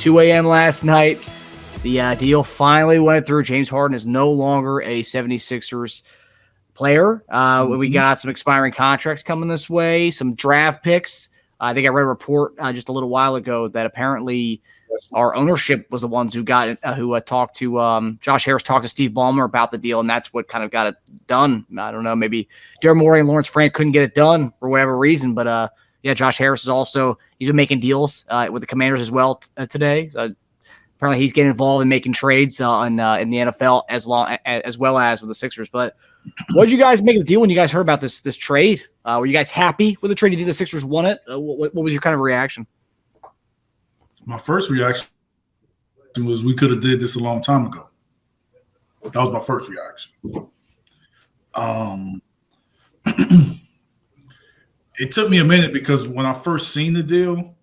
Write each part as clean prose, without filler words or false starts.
2 a.m. last night. The deal finally went through. James Harden is no longer a 76ers player. We got some expiring contracts coming this way, some draft picks. I think I read a report just a little while ago that apparently our ownership was the ones who got it, who talked to Josh Harris, talked to Steve Ballmer about the deal, and that's what kind of got it done. I don't know, maybe Daryl Morey and Lawrence Frank couldn't get it done for whatever reason, but yeah, Josh Harris is also he's been making deals with the Commanders as well today. Apparently, he's getting involved in making trades in the NFL as well as with the Sixers. But what did you guys make of the deal when you guys heard about this trade? Were you guys happy with the trade? Did the Sixers won it? What was your kind of reaction? My first reaction was we could have did this a long time ago. That was my first reaction. It took me a minute because when I first seen the deal,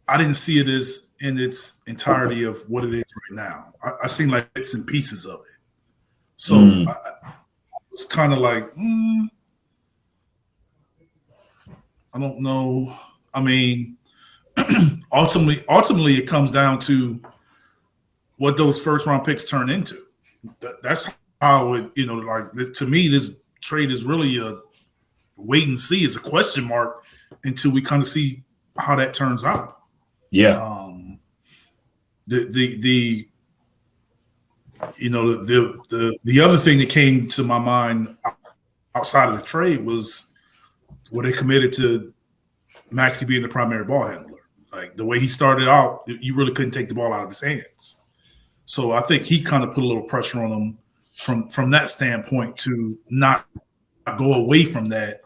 I didn't see it as in its entirety of what it is right now. I seen like bits and pieces of it. So I was kind of like, I don't know. I mean, ultimately, it comes down to what those first round picks turn into. That's how it, like to me, this trade is really a wait and see. It's a question mark until we kind of see how that turns out. Yeah. The other thing that came to my mind outside of the trade was what they committed to Maxey being the primary ball handler. Like the way he started out, you really couldn't take the ball out of his hands. So I think he kind of put a little pressure on him from that standpoint to not go away from that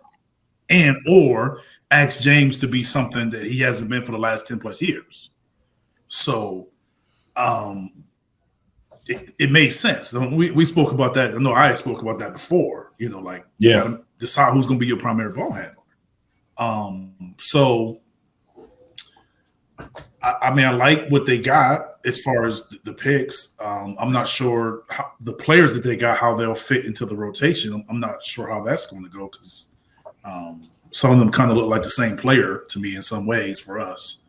and or ask James to be something that he hasn't been for the last 10 plus years. So it made sense. We spoke about that. No, I spoke about that before, you gotta decide who's going to be your primary ball handler. So I mean, I like what they got as far as the picks. I'm not sure how the players that they got, how they'll fit into the rotation. I'm not sure how that's going to go because some of them kind of look like the same player to me in some ways for us.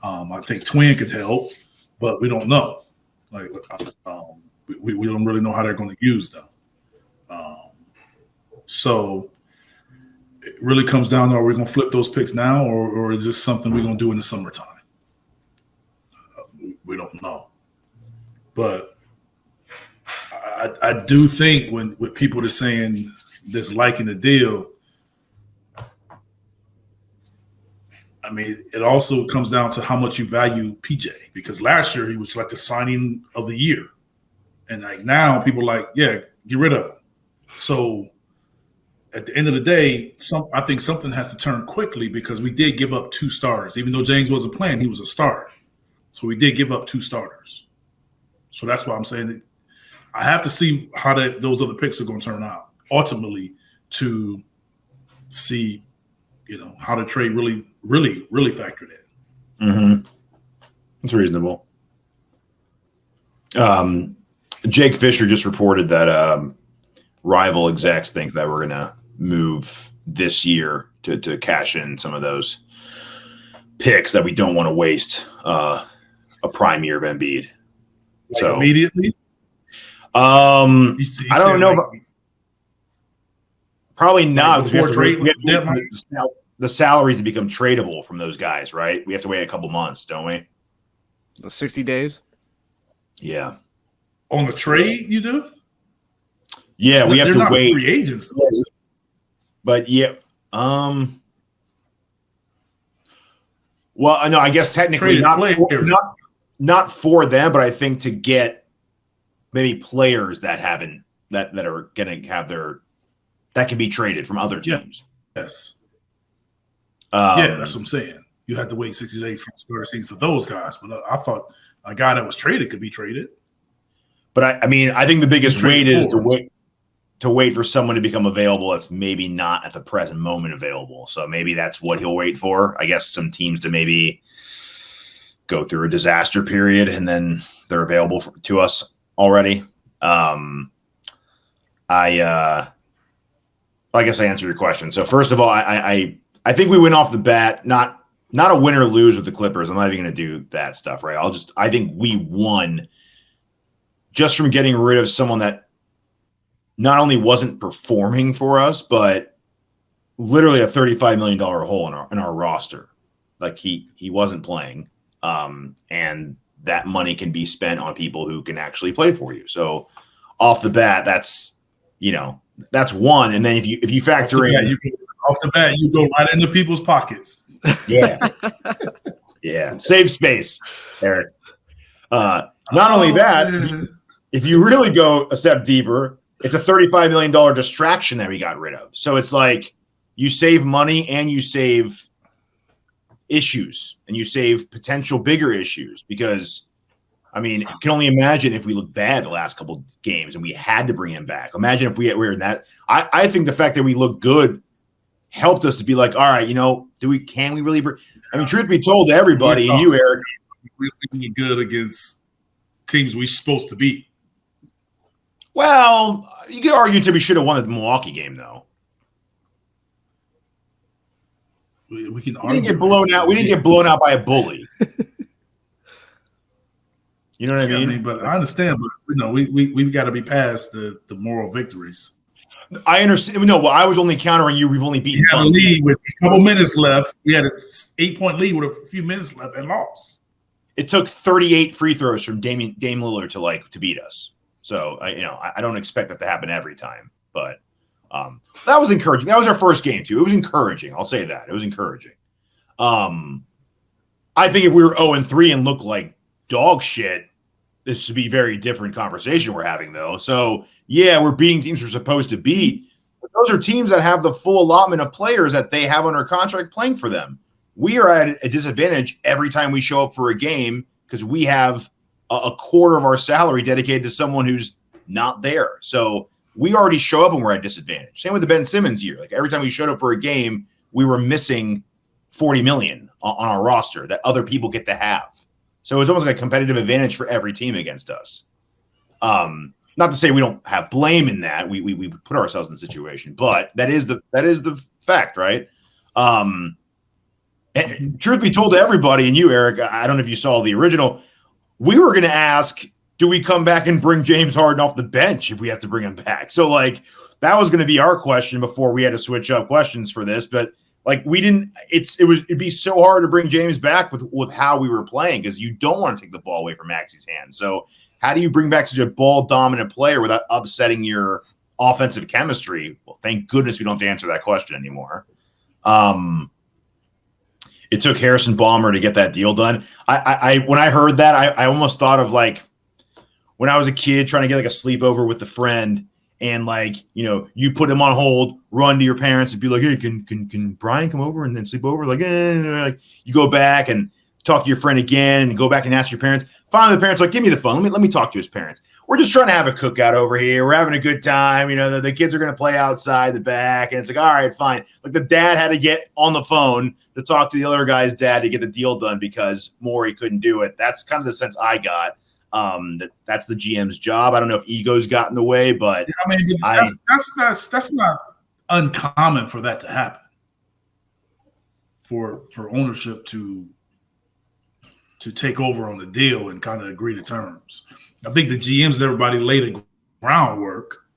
I think Twin could help, but we don't know. Like we don't really know how they're going to use them. So it really comes down to, are we going to flip those picks now or is this something we're going to do in the summertime? We don't know. But I do think when with people that's saying this liking the deal, I mean, it also comes down to how much you value PJ, because last year he was like the signing of the year. And like now people are like, yeah, get rid of him. So at the end of the day, I think something has to turn quickly because we did give up 2 starters. Even though James wasn't playing, he was a starter. So we did give up 2 starters. So that's why I'm saying that I have to see how those other picks are going to turn out ultimately to see, how the trade really factored in. Mm-hmm. It's reasonable. Jake Fisher just reported that rival execs think that we're going to move this year to cash in some of those picks that we don't want to waste a prime year of Embiid. Like so immediately? I don't know. Probably not. Before trade, the salaries to become tradable from those guys, right? We have to wait a couple months, don't we? The 60 days? Yeah. On the trade, you do? Yeah, we have to not wait. Free agents, but yeah, well, no, I guess technically not for them, but I think to get maybe players that haven't that are going to have that can be traded from other teams. Yes. Yeah, that's what I'm saying. You had to wait 60 days for the start of season for those guys, but I thought a guy that was traded could be traded. But I mean, I think the biggest wait is to wait for someone to become available that's maybe not at the present moment available. So maybe that's what he'll wait for. I guess some teams to maybe go through a disaster period and then they're available to us already. I guess I answered your question. So first of all, I think we went off the bat not not a win or lose with the Clippers. I'm not even going to do that stuff, right? I think we won just from getting rid of someone that not only wasn't performing for us, but literally a $35 million hole in our roster. Like he wasn't playing. And that money can be spent on people who can actually play for you. So off the bat, that's one. And then if you factor off the bat, you go right into people's pockets. Yeah. Yeah. Save space, Eric. Not only that, if you really go a step deeper, it's a $35 million distraction that we got rid of. So it's like you save money and you save issues and you save potential bigger issues because, I mean, I can only imagine if we looked bad the last couple of games and we had to bring him back. Imagine if we were in that. I think the fact that we look good helped us to be like, all right, can we really I mean, truth be told to everybody, and you, Eric, we get good against teams we're supposed to beat. Well, you could argue that we should have won the Milwaukee game, though. We can argue. We didn't get blown out by a bully. You know what I mean? But I understand. But we got to be past the moral victories. I understand. No, well, I was only countering you. We've only beaten. We had a lead with a couple minutes left. We had an 8-point lead with a few minutes left and lost. It took 38 free throws from Dame Lillard to beat us. So I don't expect that to happen every time, but that was encouraging. That was our first game too. It was encouraging. I'll say that it was encouraging. I think if we were 0-3 and looked like dog shit, this would be a very different conversation we're having though. So yeah, we're beating teams we're supposed to beat. But those are teams that have the full allotment of players that they have under contract playing for them. We are at a disadvantage every time we show up for a game because we have a quarter of our salary dedicated to someone who's not there. So we already show up and we're at disadvantage. Same with the Ben Simmons year. Like every time we showed up for a game, we were missing $40 million on our roster that other people get to have. So it was almost like a competitive advantage for every team against us. Not to say we don't have blame in that. We put ourselves in the situation, but that is the fact, right? And truth be told to everybody, and you, Eric, I don't know if you saw the original. We were going to ask, do we come back and bring James Harden off the bench if we have to bring him back? So, like, that was going to be our question before we had to switch up questions for this. But, like, we didn't – it'd be so hard to bring James back with how we were playing because you don't want to take the ball away from Maxi's hands. So, how do you bring back such a ball-dominant player without upsetting your offensive chemistry? Well, thank goodness we don't have to answer that question anymore. It took Harrison Balmer to get that deal done. I when I heard that, I almost thought of like when I was a kid trying to get like a sleepover with a friend, and like you put him on hold, run to your parents and be like, hey, can Brian come over and then sleep over? Like, like you go back and talk to your friend again, and go back and ask your parents. Finally, the parents are like, give me the phone. Let me talk to his parents. We're just trying to have a cookout over here. We're having a good time. The kids are going to play outside the back, and it's like, all right, fine. Like the dad had to get on the phone to talk to the other guy's dad to get the deal done because Morey couldn't do it. That's kind of the sense I got. That's the GM's job. I don't know if egos got in the way, but I mean, that's not uncommon for that to happen. For ownership to take over on the deal and kind of agree to terms. I think the GMs and everybody lay the groundwork,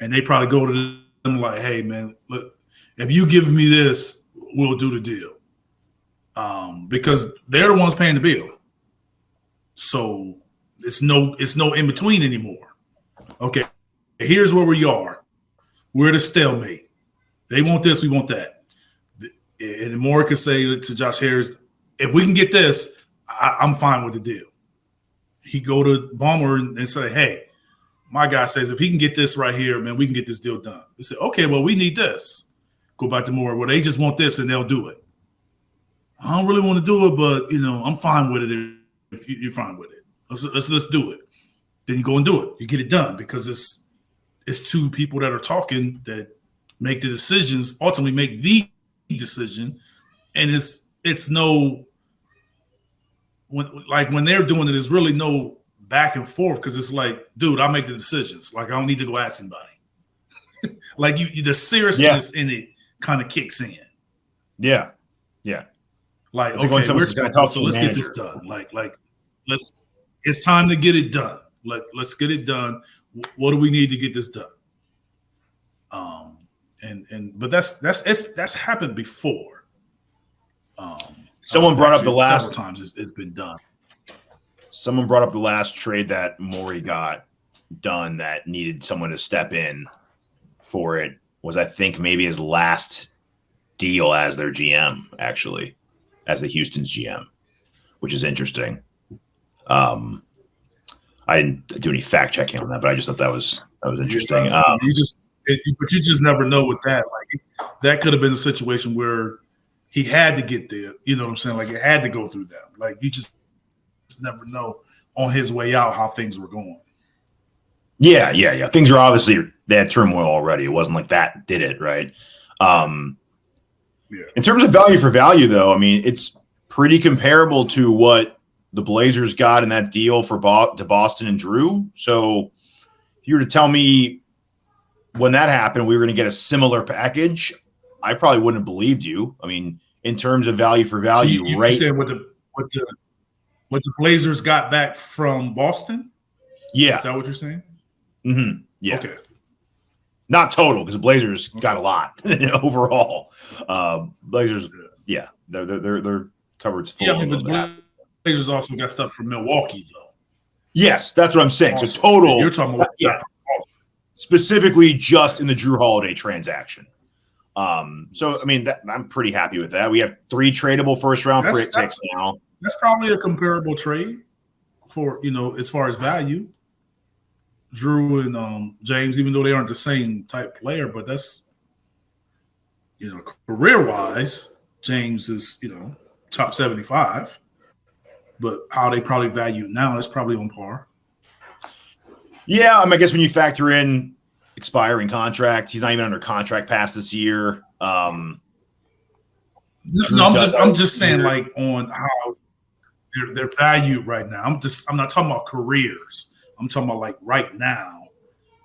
and they probably go to them like, "Hey, man, look, if you give me this, we'll do the deal." Because they're the ones paying the bill. So it's no in between anymore. Okay, here's where we are. We're at a stalemate. They want this, we want that. And Moore could say to Josh Harris, if we can get this, I'm fine with the deal. He go to Balmer and say, hey, my guy says if he can get this right here, man, we can get this deal done. They say, okay, well, we need this. Go back to Moore. Well, they just want this and they'll do it. I don't really want to do it, but I'm fine with it if you're fine with it. Let's do it. Then you go and do it. You get it done because it's two people that are talking that make the decisions, ultimately make the decision, and it's no when they're doing it, there's really no back and forth because it's like, dude, I make the decisions. Like I don't need to go ask anybody. Like the seriousness in it kind of kicks in. Yeah. Yeah. Like, it's like when okay, someone's going to talk so to let's the get manager. this done. Let's. It's time to get it done. Let's get it done. What do we need to get this done? But that's happened before. Someone brought up the last several times it's been done. Someone brought up the last trade that Morey got done that needed someone to step in for it was, I think, maybe his last deal as their GM, actually, as the Houston's GM, which is interesting. I didn't do any fact checking on that, but I just thought that was interesting. But you just never know with that. Like, that could have been a situation where he had to get there. You know what I'm saying? Like, it had to go through them. Like, you just never know on his way out how things were going. Yeah. Things are obviously, they had turmoil already. It wasn't like that did it, right? In terms of value for value, though, I mean, it's pretty comparable to what the Blazers got in that deal for to Boston and Drew. So if you were to tell me when that happened, we were going to get a similar package, I probably wouldn't have believed you. I mean, in terms of value for value, so you right? Saying what the Blazers got back from Boston? Yeah. Is that what you're saying? Mm-hmm. Yeah. Okay. Not total, because the Blazers got a lot overall. Blazers, yeah, their cupboard's full. Yeah, I mean, but the Blazers also got stuff from Milwaukee, though. Yes, that's what I'm saying. Also, so total, you're talking about specifically just in the Drew Holiday transaction. So I mean, I'm pretty happy with that. We have 3 tradable first round picks now. That's probably a comparable trade for, as far as value. Drew and James, even though they aren't the same type player, but that's, career-wise, James is, top 75. But how they probably value now is probably on par. Yeah, I guess when you factor in expiring contract, he's not even under contract past this year. I'm just saying, like, on how they're valued right now. I'm not talking about careers. I'm talking about, like, right now,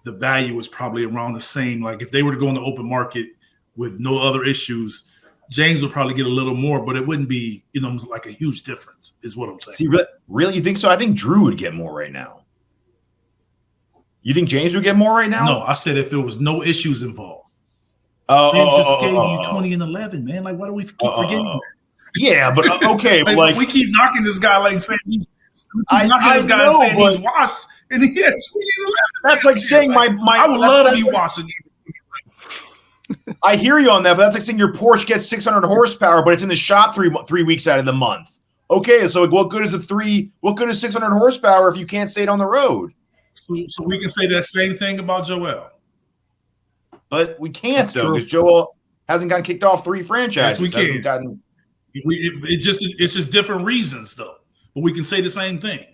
the value is probably around the same. Like, if they were to go in the open market with no other issues, James would probably get a little more, but it wouldn't be, like a huge difference, is what I'm saying. See, really, you think so? I think Drew would get more right now. You think James would get more right now? No, I said if there was no issues involved. James just gave you 20 and 11, man. Like, why do we keep forgetting that? Yeah, but okay, like, we keep knocking this guy, like, saying he's he's washed, and he had 20 and 11. That's like saying my I would love to be washing. I hear you on that, but that's like saying your Porsche gets 600 horsepower, but it's in the shop 3 weeks out of the month. Okay, so what good is 600 horsepower if you can't stay it on the road? So we can say that same thing about Joel. But we can't, though, because Joel hasn't gotten kicked off 3 franchises. Yes, we can. It's just different reasons, though. But we can say the same thing.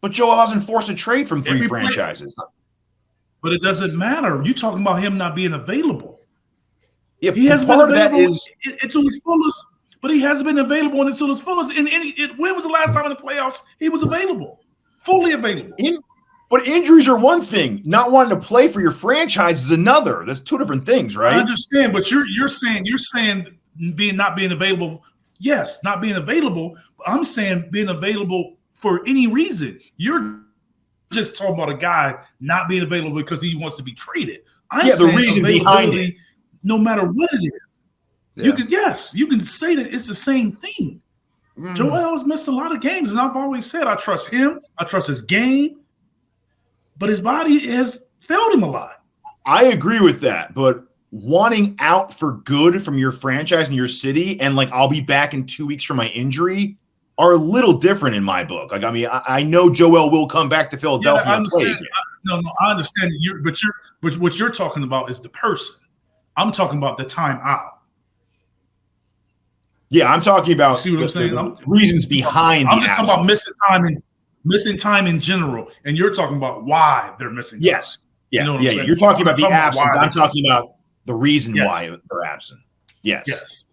But Joel hasn't forced a trade from 3 franchises. But it doesn't matter. You're talking about him not being available. Yeah, he hasn't been available until his fullest. But he hasn't been available until his fullest. When was the last time in the playoffs he was available? Fully available. But injuries are one thing. Not wanting to play for your franchise is another. That's 2 different things, right? I understand, but you're saying not being available. Yes, not being available. But I'm saying being available for any reason. You're just talking about a guy not being available because he wants to be traded. The reason behind it, no matter what it is. Yeah. You can say that it's the same thing. Joel has missed a lot of games, and I've always said I trust him. I trust his game, but his body has failed him a lot. I agree with that, but wanting out for good from your franchise and your city, and like I'll be back in 2 weeks from my injury, are a little different in my book. Like, I mean, I know Joel will come back to Philadelphia. I understand. I understand. But what you're talking about is the person. I'm talking about the time out. Yeah, I'm talking about see what I'm saying? The reasons behind. I'm just talking about missing time in general, and you're talking about why they're missing time. Yes, You're talking about the absence. I'm talking about the reason why they're absent. Yes.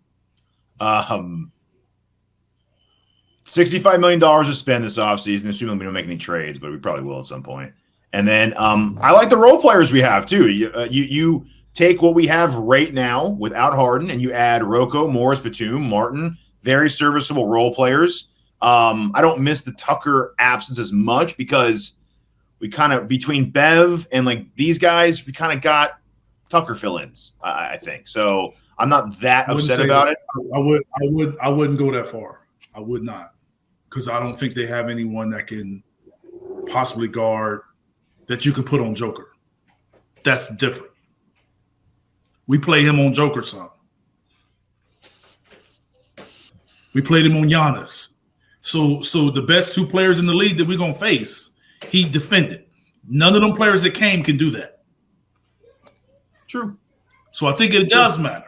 $65 million to spend this offseason, assuming we don't make any trades, but we probably will at some point. And then I like the role players we have too. You take what we have right now without Harden, and you add Rocco, Morris, Batum, Martin, very serviceable role players. I don't miss the Tucker absence as much because we kind of between Bev and like these guys, we kind of got Tucker fill-ins. I think so. I'm not that upset about it. I wouldn't go that far. I would not, because I don't think they have anyone that can possibly guard that you can put on Joker. That's different. We play him on Joker some. We played him on Giannis. So the best two players in the league that we're gonna face, he defended. None of them players that came can do that. True. So I think it does matter.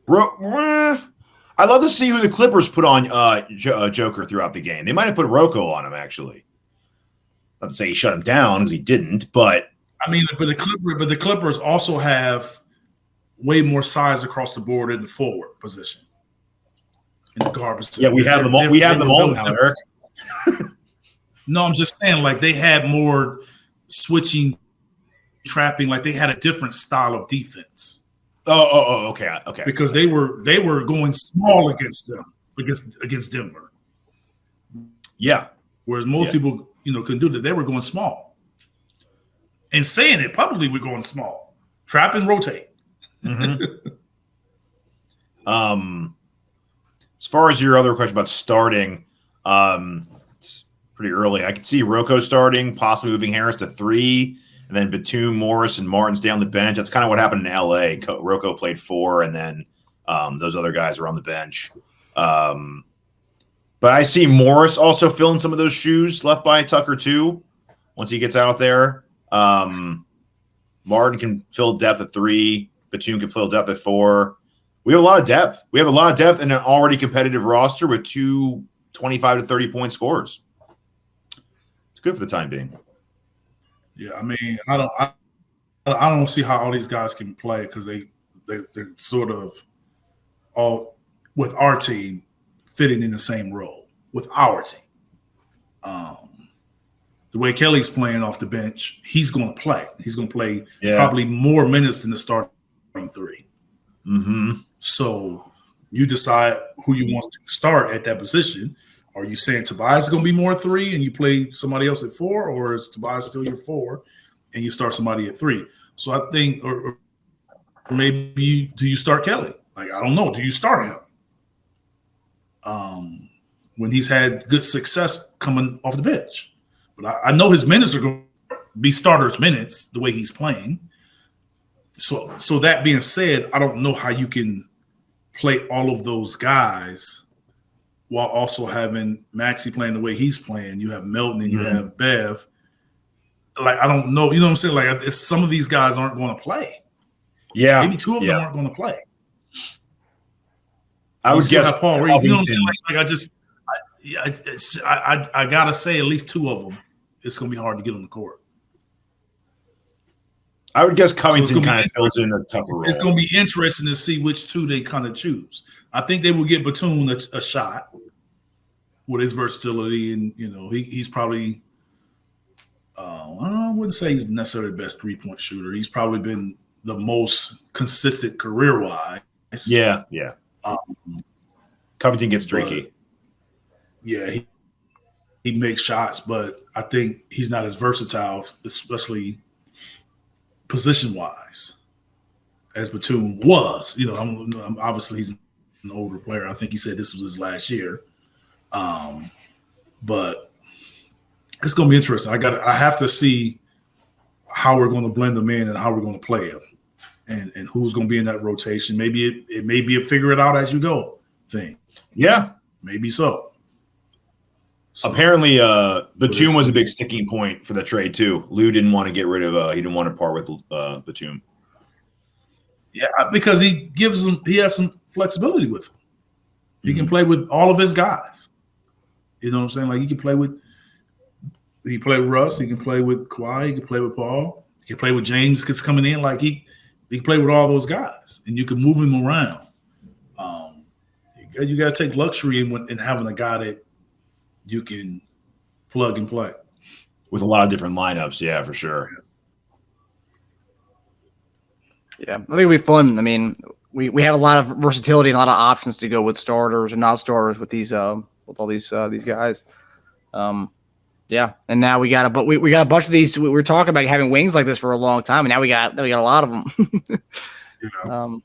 I'd love to see who the Clippers put on Joker throughout the game. They might have put Rocco on him, actually. Not to say he shut him down because he didn't, but I mean, but the Clippers also have way more size across the board in the forward position. In the guard position. Yeah, we have them all. We have them all now, Eric. No, I'm just saying, like, they had more switching, trapping, like they had a different style of defense. Okay. Because they were going small against them, against Denver. Yeah. Whereas most people, couldn't do that. They were going small. And saying it publicly, we're going small. Trap and rotate. Mm-hmm. As far as your other question about starting, it's pretty early. I could see Rocco starting, possibly moving Harris to 3, and then Batum, Morris, and Martin stay on the bench. That's kind of what happened in LA. Rocco played 4, and then those other guys are on the bench. But I see Morris also filling some of those shoes left by Tucker too. Once he gets out there, Martin can fill depth at 3. Batum can fill depth at 4. We have a lot of depth. We have a lot of depth in an already competitive roster with 2 25 to 30-point scorers. It's good for the time being. Yeah, I mean, I don't see how all these guys can play because they're sort of all with our team fitting in the same role with our team. The way Kelly's playing off the bench, he's going to play. He's going to play probably more minutes than the starting 3. Mm-hmm. So you decide who you want to start at that position. Are you saying Tobias is going to be more 3 and you play somebody else at 4, or is Tobias still your 4 and you start somebody at 3? So I think, or maybe do you start Kelly? Like, I don't know. Do you start him? When he's had good success coming off the bench. But I know his minutes are going to be starters' minutes the way he's playing. So that being said, I don't know how you can play all of those guys while also having Maxey playing the way he's playing. You have Melton and you have Bev. Like, I don't know. You know what I'm saying? Like, some of these guys aren't going to play. Yeah. Maybe 2 of them aren't going to play. I would guess Paul Reed. You know what I'm saying? I got to say at least 2 of them, it's going to be hard to get on the court. I would guess Covington kind of fills in the Tucker role. It's going to be interesting to see which 2 they kind of choose. I think they will get Batum a shot with his versatility, and he's probably I wouldn't say he's necessarily the best 3-point shooter. He's probably been the most consistent career-wise. Yeah. Covington gets streaky. Yeah, he makes shots, but I think he's not as versatile, especially position-wise, as Batum was. Obviously he's an older player. I think he said this was his last year. But it's going to be interesting. I have to see how we're going to blend them in and how we're going to play them, and who's going to be in that rotation. Maybe it may be a figure it out as you go thing. Yeah, maybe so. Apparently, Batum was a big sticking point for the trade too. Lou didn't want to get rid of. He didn't want to part with Batum. Yeah, because he has some flexibility with him. He can play with all of his guys. You know what I'm saying? Like, he can play with Russ. He can play with Kawhi. He can play with Paul. He can play with James because coming in. Like, he can play with all those guys, and you can move him around. You got to take luxury in having a guy that you can plug and play with a lot of different lineups. Yeah, for sure. Yeah, I think it'll be fun. I mean, we have a lot of versatility and a lot of options to go with starters and not starters with these with all these guys. Yeah, and now we got we got a bunch of these. We were talking about having wings like this for a long time, and now we got a lot of them. You know?